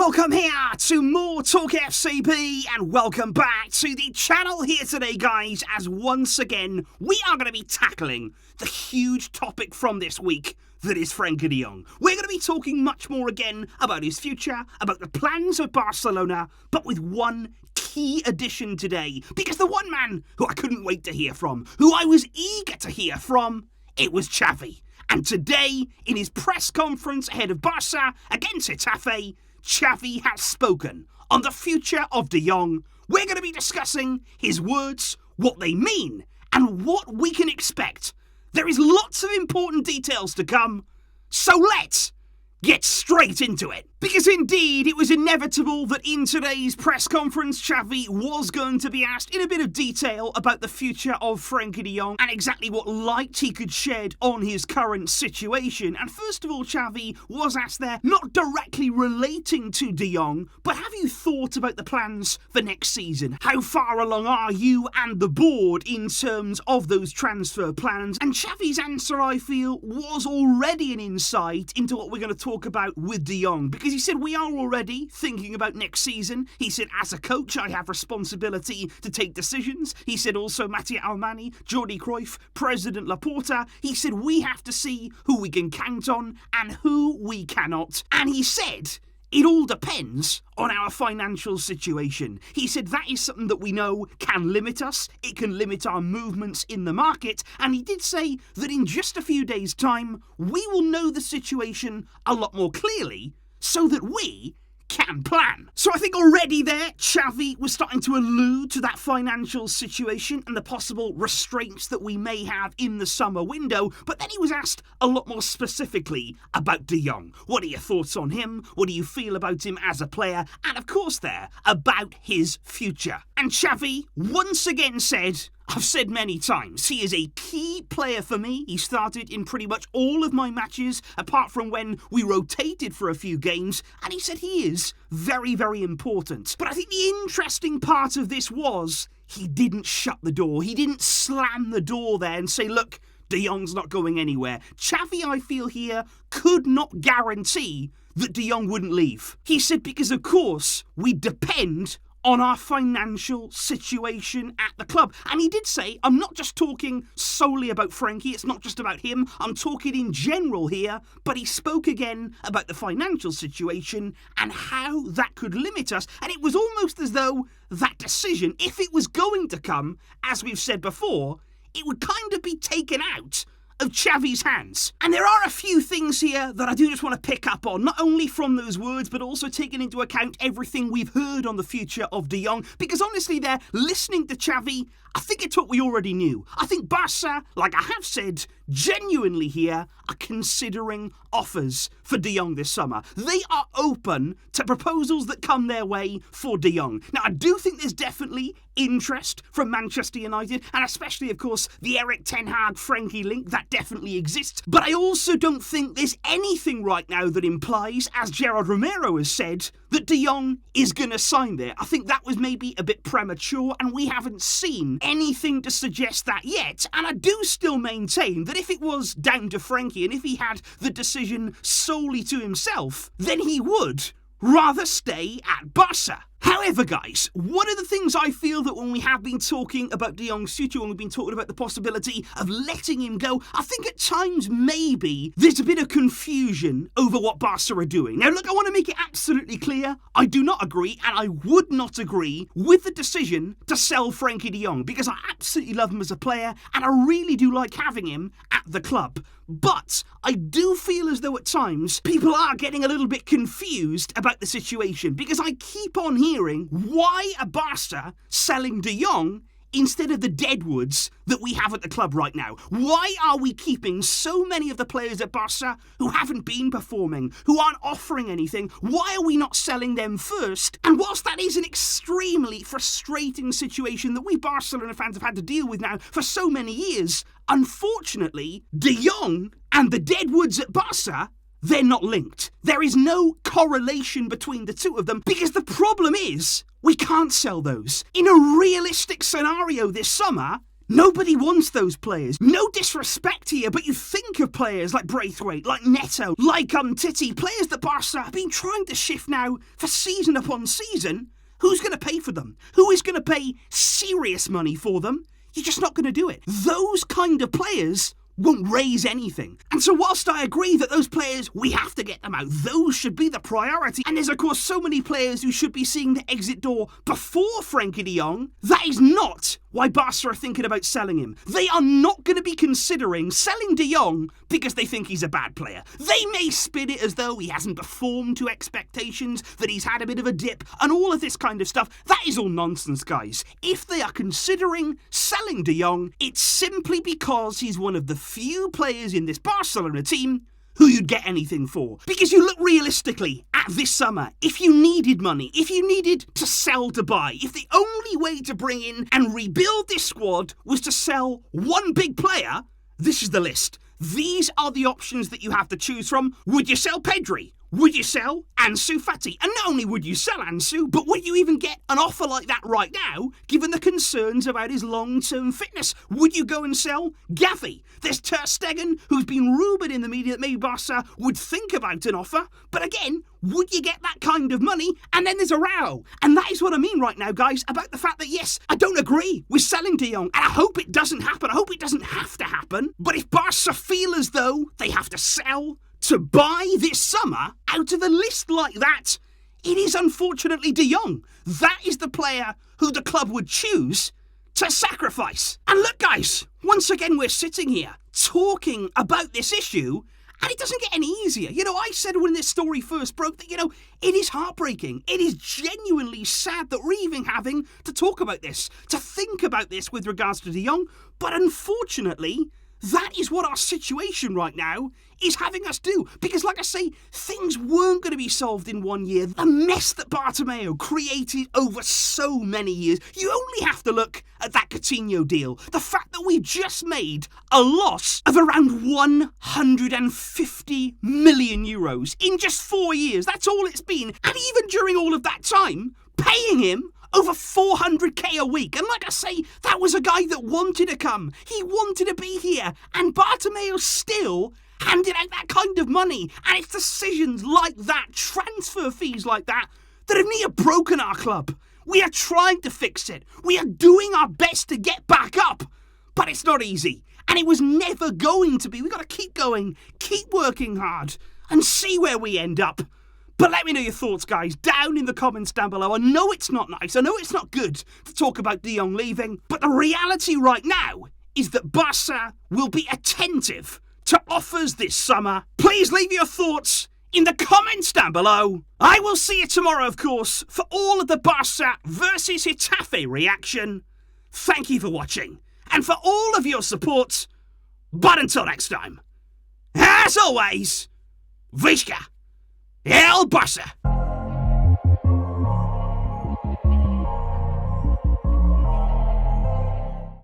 Welcome here to MoreTalkFCB and welcome back to the channel here today, guys, as once again we are going to be tackling the huge topic from this week that is Frenkie de Jong. We're going to be talking much more again about his future, about the plans of Barcelona, but with one key addition today, because the one man who I couldn't wait to hear from, who I was eager to hear from, it was Xavi. And today, in his press conference ahead of Barça against Getafe, Xavi has spoken on the future of de Jong. We're going to be discussing his words, what they mean, and what we can expect. There is lots of important details to come, so let's get straight into it. Because indeed, it was inevitable that in today's press conference, Xavi was going to be asked in a bit of detail about the future of Frenkie de Jong and exactly what light he could shed on his current situation. And first of all, Xavi was asked there, not directly relating to de Jong, but have you thought about the plans for next season? How far along are you and the board in terms of those transfer plans? And Xavi's answer, I feel, was already an insight into what we're going to talk about with de Jong, because he said we are already thinking about next season. He said, as a coach, I have responsibility to take decisions. He said also Matteo Almani, Jordi Cruyff, President Laporta. He said we have to see who we can count on and who we cannot. And he said it all depends on our financial situation. He said that is something that we know can limit us. It can limit our movements in the market. And he did say that in just a few days' time, we will know the situation a lot more clearly so that we can plan. So I think already there, Xavi was starting to allude to that financial situation and the possible restraints that we may have in the summer window, but then he was asked a lot more specifically about de Jong. What are your thoughts on him? What do you feel about him as a player? And of course there, about his future. And Xavi once again said, I've said many times, he is a key player for me. He started in pretty much all of my matches, apart from when we rotated for a few games, and he said he is very, very important. But I think the interesting part of this was he didn't shut the door. He didn't slam the door there and say, look, de Jong's not going anywhere. Xavi, I feel here, could not guarantee that de Jong wouldn't leave. He said because, of course, we depend on our financial situation at the club. And he did say, I'm not just talking solely about Frenkie, it's not just about him, I'm talking in general here, but he spoke again about the financial situation and how that could limit us. And it was almost as though that decision, if it was going to come, as we've said before, it would kind of be taken out of Xavi's hands. And there are a few things here that I do just want to pick up on, not only from those words, but also taking into account everything we've heard on the future of de Jong. Because honestly there, listening to Xavi, I think it's what we already knew. I think Barça, like I have said, genuinely here are considering offers for de Jong this summer. They are open to proposals that come their way for de Jong. Now, I do think there's definitely interest from Manchester United, and especially, of course, the Erik Ten Hag Frenkie link, that definitely exists. But I also don't think there's anything right now that implies, as Gerard Romero has said, that de Jong is going to sign there. I think that was maybe a bit premature, and we haven't seen anything to suggest that yet. And I do still maintain that if it was down to Frenkie, and if he had the decision solely to himself, then he would rather stay at Barça. However, guys, one of the things I feel that when we have been talking about de Jong's future, when we've been talking about the possibility of letting him go, I think at times maybe there's a bit of confusion over what Barca are doing. Now, look, I want to make it absolutely clear. I do not agree, and I would not agree with the decision to sell Frenkie de Jong, because I absolutely love him as a player, and I really do like having him at the club. But I do feel as though at times people are getting a little bit confused about the situation, because I keep on hearing, why are Barca selling de Jong instead of the deadwoods that we have at the club right now? Why are we keeping so many of the players at Barca who haven't been performing, who aren't offering anything? Why are we not selling them first? And whilst that is an extremely frustrating situation that we Barcelona fans have had to deal with now for so many years, unfortunately, de Jong and the deadwoods at Barca, they're not linked. There is no correlation between the two of them, because the problem is we can't sell those. In a realistic scenario this summer, Nobody wants those players. No disrespect here, but you think of players like Braithwaite, like Neto, like Titi, players that Barca have been trying to shift now for season upon season. Who's going to pay for them? Who is going to pay serious money for them? You're just not going to do it. Those kind of players won't raise anything. And so whilst I agree that those players, we have to get them out, those should be the priority. And there's of course so many players who should be seeing the exit door before Frenkie de Jong. That is not why Barca are thinking about selling him. They are not going to be considering selling de Jong because they think he's a bad player. They may spin it as though he hasn't performed to expectations, that he's had a bit of a dip, and all of this kind of stuff. That is all nonsense, guys. If they are considering selling de Jong, it's simply because he's one of the few players in this Barcelona team who you'd get anything for. Because you look realistically at this summer, if you needed money, if you needed to sell to buy, if the only way to bring in and rebuild this squad was to sell one big player, this is the list. These are the options that you have to choose from. Would you sell Pedri? Would you sell Ansu Fati? And not only would you sell Ansu, but would you even get an offer like that right now, given the concerns about his long-term fitness? Would you go and sell Gavi? There's Ter Stegen, who's been rumoured in the media that maybe Barca would think about an offer. But again, would you get that kind of money? And then there's a row. And that is what I mean right now, guys, about the fact that, yes, I don't agree with selling de Jong. And I hope it doesn't happen. I hope it doesn't have to happen. But if Barca feel as though they have to sell to buy this summer out of a list like that, it is unfortunately de Jong. That is the player who the club would choose to sacrifice. And look, guys, once again, we're sitting here talking about this issue, and it doesn't get any easier. I said when this story first broke that, it is heartbreaking. It is genuinely sad that we're even having to talk about this, to think about this with regards to de Jong. But unfortunately, that is what our situation right now is having us do. Because like I say, things weren't going to be solved in 1 year. The mess that Bartomeu created over so many years. You only have to look at that Coutinho deal. The fact that we just made a loss of around 150 million euros in just 4 years. That's all it's been. And even during all of that time, paying him over 400k a week. And like I say, that was a guy that wanted to come. He wanted to be here. And Bartomeu still handed out that kind of money. And it's decisions like that, transfer fees like that, that have near broken our club. We are trying to fix it. We are doing our best to get back up. But it's not easy. And it was never going to be. We've got to keep going, keep working hard, and see where we end up. But let me know your thoughts, guys, down in the comments down below. I know it's not nice. I know it's not good to talk about de Jong leaving. But the reality right now is that Barca will be attentive to offers this summer. Please leave your thoughts in the comments down below. I will see you tomorrow, of course, for all of the Barca versus Getafe reaction. Thank you for watching and for all of your support. But until next time, as always, Visca! El Barça!